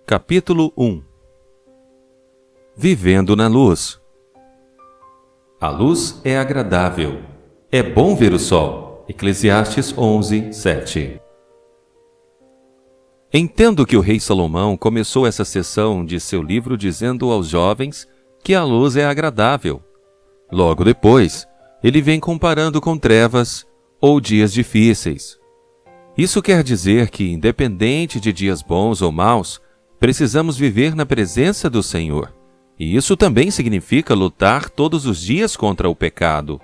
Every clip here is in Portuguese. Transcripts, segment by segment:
Capítulo 1. Vivendo na luz. A luz é agradável. É bom ver o sol. Eclesiastes 11, 7. Entendo que o rei Salomão começou essa seção de seu livro dizendo aos jovens que a luz é agradável. Logo depois, ele vem comparando com trevas ou dias difíceis. Isso quer dizer que, independente de dias bons ou maus, precisamos viver na presença do Senhor. E isso também significa lutar todos os dias contra o pecado.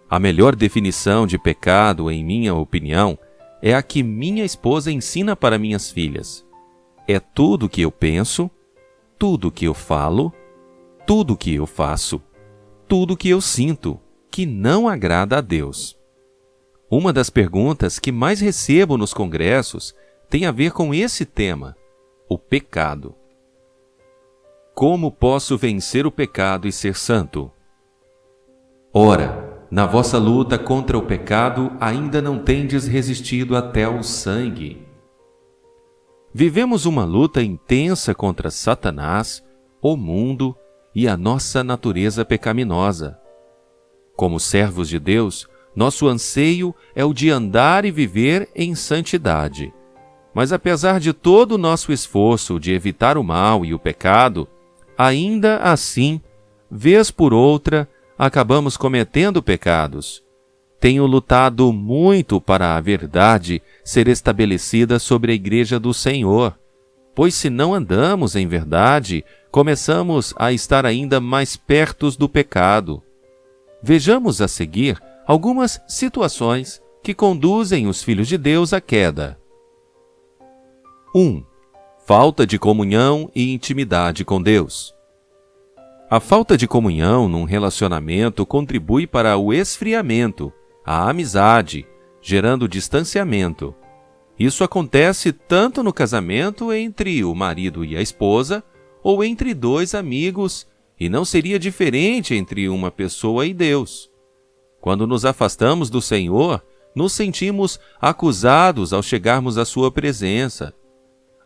A melhor definição de pecado, em minha opinião, é a que minha esposa ensina para minhas filhas. É tudo o que eu penso, tudo o que eu falo, tudo o que eu faço, tudo o que eu sinto, que não agrada a Deus. Uma das perguntas que mais recebo nos congressos tem a ver com esse tema: o pecado. Como posso vencer o pecado e ser santo? Ora, na vossa luta contra o pecado ainda não tendes resistido até ao sangue. Vivemos uma luta intensa contra Satanás, o mundo e a nossa natureza pecaminosa. Como servos de Deus, nosso anseio é o de andar e viver em santidade. Mas apesar de todo o nosso esforço de evitar o mal e o pecado, ainda assim, vez por outra, acabamos cometendo pecados. Tenho lutado muito para a verdade ser estabelecida sobre a Igreja do Senhor, pois se não andamos em verdade, começamos a estar ainda mais perto do pecado. Vejamos a seguir algumas situações que conduzem os filhos de Deus à queda. 1. Falta de comunhão e intimidade com Deus. A falta de comunhão num relacionamento contribui para o esfriamento, a amizade, gerando distanciamento. Isso acontece tanto no casamento entre o marido e a esposa, ou entre dois amigos, e não seria diferente entre uma pessoa e Deus. Quando nos afastamos do Senhor, nos sentimos acusados ao chegarmos à sua presença.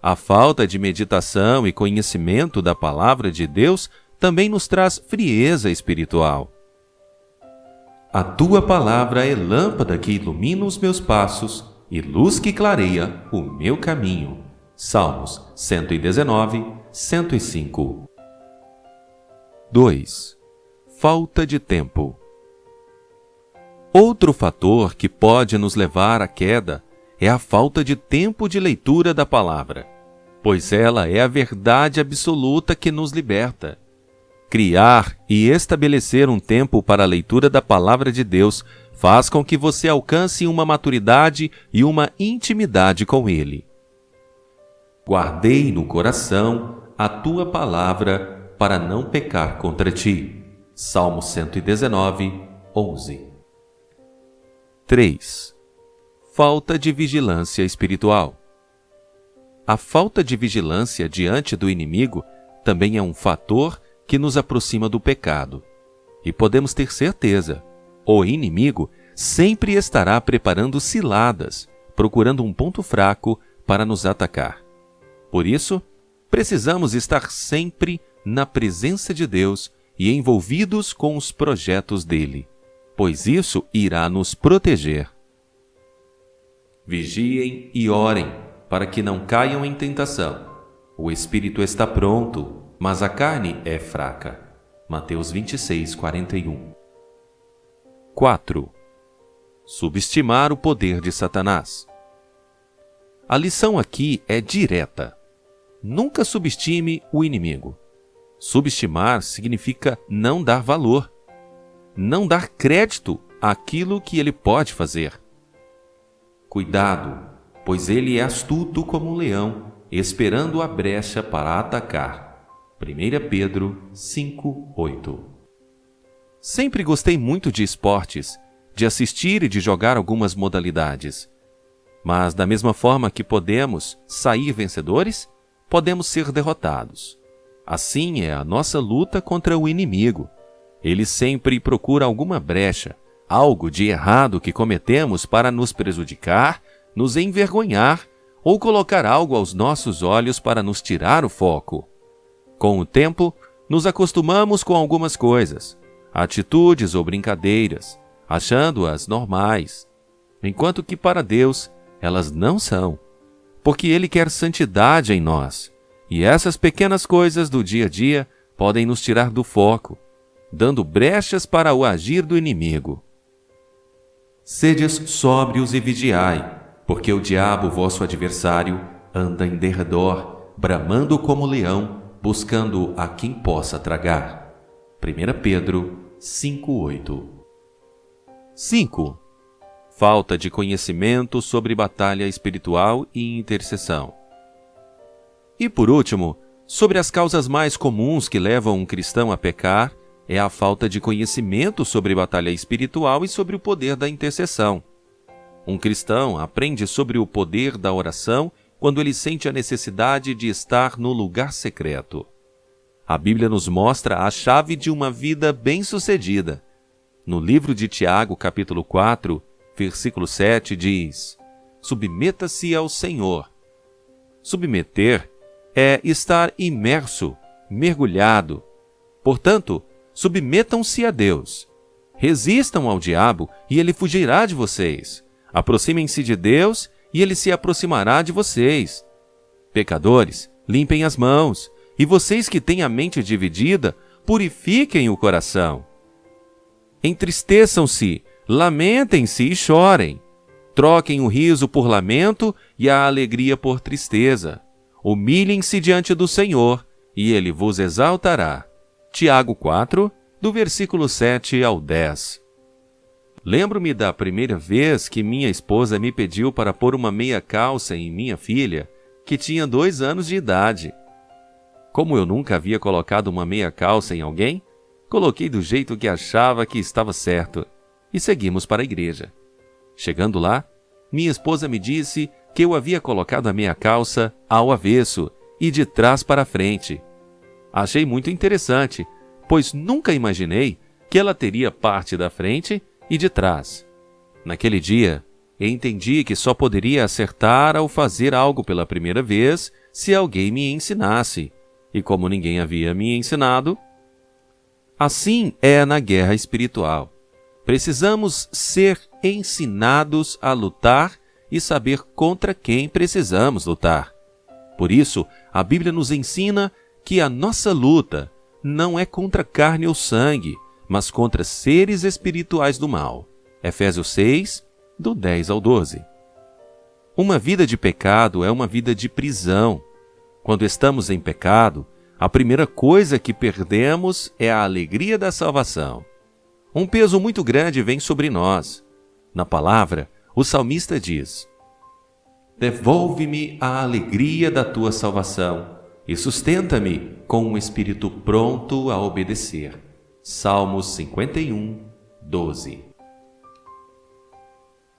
A falta de meditação e conhecimento da palavra de Deus também nos traz frieza espiritual. A tua palavra é lâmpada que ilumina os meus passos e luz que clareia o meu caminho. Salmos 119, 105. 2. Falta de tempo. Outro fator que pode nos levar à queda é a falta de tempo de leitura da palavra, pois ela é a verdade absoluta que nos liberta. Criar e estabelecer um tempo para a leitura da palavra de Deus faz com que você alcance uma maturidade e uma intimidade com Ele. Guardei no coração a tua palavra para não pecar contra ti. Salmo 119, 11. 3. Falta de vigilância espiritual. A falta de vigilância diante do inimigo também é um fator que nos aproxima do pecado. E podemos ter certeza, o inimigo sempre estará preparando ciladas, procurando um ponto fraco para nos atacar. Por isso, precisamos estar sempre na presença de Deus e envolvidos com os projetos dele, pois isso irá nos proteger. Vigiem e orem, para que não caiam em tentação. O espírito está pronto, mas a carne é fraca. Mateus 26, 41. 4. Subestimar o poder de Satanás. A lição aqui é direta. Nunca subestime o inimigo. Subestimar significa não dar valor, não dar crédito àquilo que ele pode fazer. Cuidado, pois ele é astuto como um leão, esperando a brecha para atacar. 1 Pedro 5, 8. Sempre gostei muito de esportes, de assistir e de jogar algumas modalidades. Mas da mesma forma que podemos sair vencedores, podemos ser derrotados. Assim é a nossa luta contra o inimigo. Ele sempre procura alguma brecha, algo de errado que cometemos para nos prejudicar, nos envergonhar ou colocar algo aos nossos olhos para nos tirar o foco. Com o tempo, nos acostumamos com algumas coisas, atitudes ou brincadeiras, achando-as normais, enquanto que para Deus elas não são, porque Ele quer santidade em nós, e essas pequenas coisas do dia a dia podem nos tirar do foco, dando brechas para o agir do inimigo. Sedes sóbrios e vigiai, porque o diabo, vosso adversário, anda em derredor, bramando como leão, buscando a quem possa tragar. 1 Pedro 5:8. 5. Falta de conhecimento sobre batalha espiritual e intercessão. E por último, sobre as causas mais comuns que levam um cristão a pecar, é a falta de conhecimento sobre batalha espiritual e sobre o poder da intercessão. Um cristão aprende sobre o poder da oração quando ele sente a necessidade de estar no lugar secreto. A Bíblia nos mostra a chave de uma vida bem-sucedida. No livro de Tiago, capítulo 4, versículo 7, diz: submeta-se ao Senhor. Submeter é estar imerso, mergulhado. Portanto, submetam-se a Deus. Resistam ao diabo e ele fugirá de vocês. Aproximem-se de Deus e ele se aproximará de vocês. Pecadores, limpem as mãos, e vocês que têm a mente dividida, purifiquem o coração. Entristeçam-se, lamentem-se e chorem. Troquem o riso por lamento e a alegria por tristeza. Humilhem-se diante do Senhor, e Ele vos exaltará. Tiago 4, do versículo 7 ao 10. Lembro-me da primeira vez que minha esposa me pediu para pôr uma meia calça em minha filha, que tinha 2 anos de idade. Como eu nunca havia colocado uma meia calça em alguém, coloquei do jeito que achava que estava certo, e seguimos para a igreja. Chegando lá, minha esposa me disse que eu havia colocado a meia calça ao avesso e de trás para frente. Achei muito interessante, pois nunca imaginei que ela teria parte da frente e de trás. Naquele dia, entendi que só poderia acertar ao fazer algo pela primeira vez se alguém me ensinasse, e como ninguém havia me ensinado, assim é na guerra espiritual. Precisamos ser ensinados a lutar e saber contra quem precisamos lutar. Por isso, a Bíblia nos ensina que a nossa luta não é contra carne ou sangue, mas contra seres espirituais do mal. Efésios 6, do 10 ao 12. Uma vida de pecado é uma vida de prisão. Quando estamos em pecado, a primeira coisa que perdemos é a alegria da salvação. Um peso muito grande vem sobre nós. Na palavra, o salmista diz: devolve-me a alegria da tua salvação e sustenta-me com um espírito pronto a obedecer. Salmos 51, 12.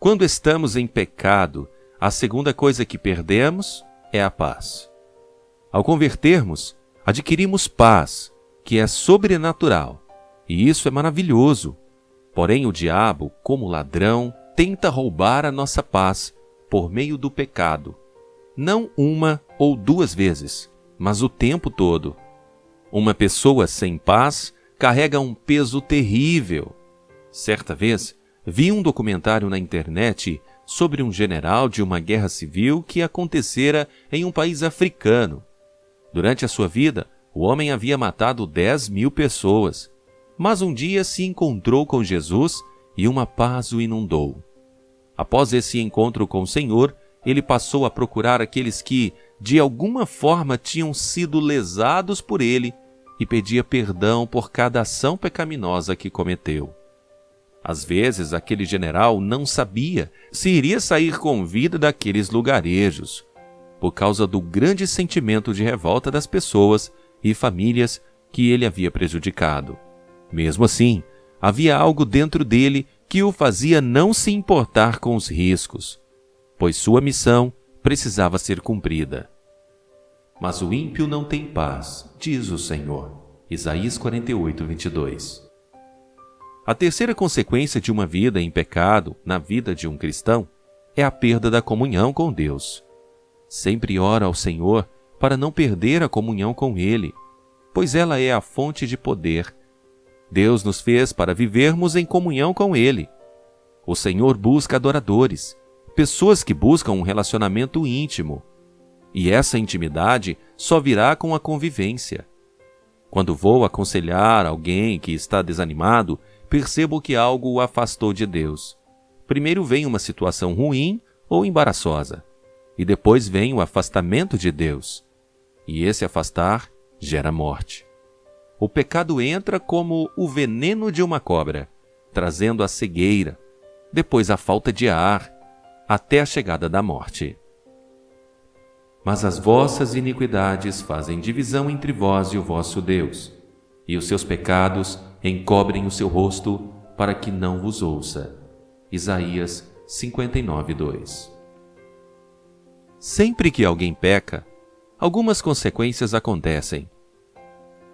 Quando estamos em pecado, a segunda coisa que perdemos é a paz. Ao convertermos, adquirimos paz, que é sobrenatural, e isso é maravilhoso. Porém, o diabo, como ladrão, tenta roubar a nossa paz por meio do pecado. Não 1 ou 2 vezes, mas o tempo todo. Uma pessoa sem paz carrega um peso terrível. Certa vez, vi um documentário na internet sobre um general de uma guerra civil que acontecera em um país africano. Durante a sua vida, o homem havia matado 10.000 pessoas, mas um dia se encontrou com Jesus e uma paz o inundou. Após esse encontro com o Senhor, ele passou a procurar aqueles que, de alguma forma, tinham sido lesados por ele e pedia perdão por cada ação pecaminosa que cometeu. Às vezes, aquele general não sabia se iria sair com vida daqueles lugarejos, por causa do grande sentimento de revolta das pessoas e famílias que ele havia prejudicado. Mesmo assim, havia algo dentro dele que o fazia não se importar com os riscos, pois sua missão precisava ser cumprida. Mas o ímpio não tem paz, diz o Senhor. Isaías 48, 22. A terceira consequência de uma vida em pecado na vida de um cristão é a perda da comunhão com Deus. Sempre ora ao Senhor para não perder a comunhão com Ele, pois ela é a fonte de poder. Deus nos fez para vivermos em comunhão com Ele. O Senhor busca adoradores, pessoas que buscam um relacionamento íntimo. E essa intimidade só virá com a convivência. Quando vou aconselhar alguém que está desanimado, percebo que algo o afastou de Deus. Primeiro vem uma situação ruim ou embaraçosa, e depois vem o afastamento de Deus. E esse afastar gera morte. O pecado entra como o veneno de uma cobra, trazendo a cegueira, depois a falta de ar, até a chegada da morte. Mas as vossas iniquidades fazem divisão entre vós e o vosso Deus, e os seus pecados encobrem o seu rosto para que não vos ouça. Isaías 59:2. Sempre que alguém peca, algumas consequências acontecem.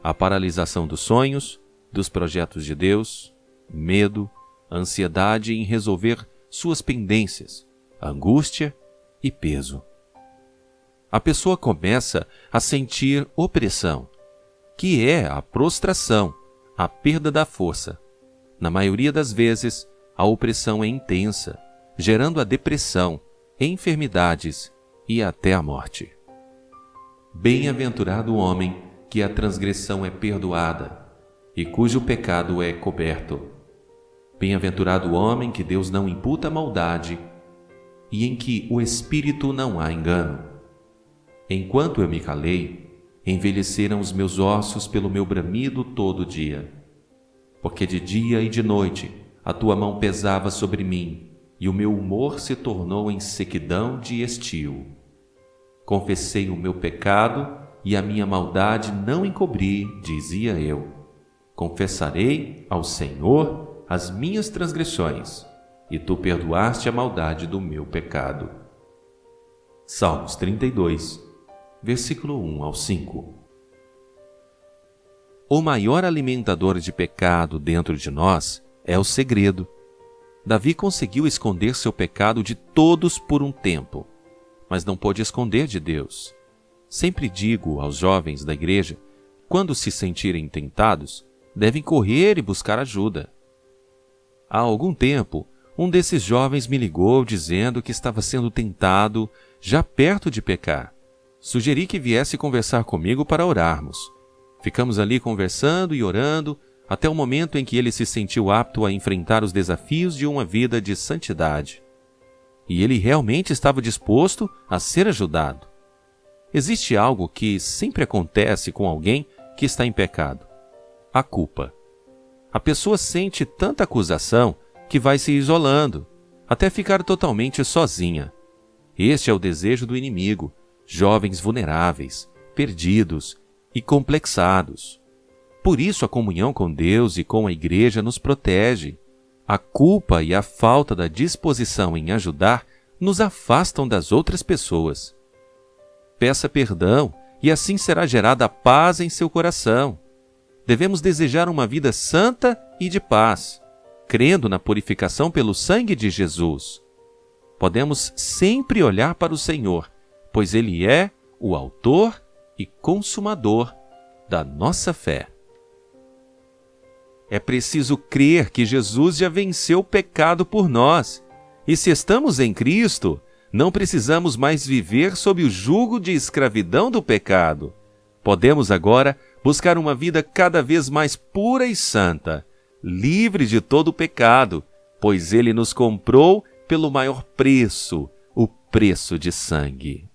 A paralisação dos sonhos, dos projetos de Deus, medo, ansiedade em resolver suas pendências, angústia e peso. A pessoa começa a sentir opressão, que é a prostração, a perda da força. Na maioria das vezes, a opressão é intensa, gerando a depressão, enfermidades e até a morte. Bem-aventurado o homem que a transgressão é perdoada e cujo pecado é coberto. Bem-aventurado o homem que Deus não imputa maldade e em que o espírito não há engano. Enquanto eu me calei, envelheceram os meus ossos pelo meu bramido todo dia. Porque de dia e de noite a tua mão pesava sobre mim, e o meu humor se tornou em sequidão de estio. Confessei o meu pecado, e a minha maldade não encobri, dizia eu. Confessarei ao Senhor as minhas transgressões, e tu perdoaste a maldade do meu pecado. Salmos 32, versículo 1 ao 5. O maior alimentador de pecado dentro de nós é o segredo. Davi conseguiu esconder seu pecado de todos por um tempo, mas não pôde esconder de Deus. Sempre digo aos jovens da igreja, quando se sentirem tentados, devem correr e buscar ajuda. Há algum tempo, um desses jovens me ligou dizendo que estava sendo tentado, já perto de pecar. Sugeri que viesse conversar comigo para orarmos. Ficamos ali conversando e orando, até o momento em que ele se sentiu apto a enfrentar os desafios de uma vida de santidade. E ele realmente estava disposto a ser ajudado. Existe algo que sempre acontece com alguém que está em pecado: a culpa. A pessoa sente tanta acusação que vai se isolando, até ficar totalmente sozinha. Este é o desejo do inimigo, jovens vulneráveis, perdidos e complexados. Por isso a comunhão com Deus e com a igreja nos protege. A culpa e a falta da disposição em ajudar nos afastam das outras pessoas. Peça perdão e assim será gerada paz em seu coração. Devemos desejar uma vida santa e de paz, crendo na purificação pelo sangue de Jesus. Podemos sempre olhar para o Senhor, pois Ele é o autor e consumador da nossa fé. É preciso crer que Jesus já venceu o pecado por nós. E se estamos em Cristo, não precisamos mais viver sob o jugo de escravidão do pecado. Podemos agora buscar uma vida cada vez mais pura e santa, livre de todo o pecado, pois Ele nos comprou pelo maior preço, o preço de sangue.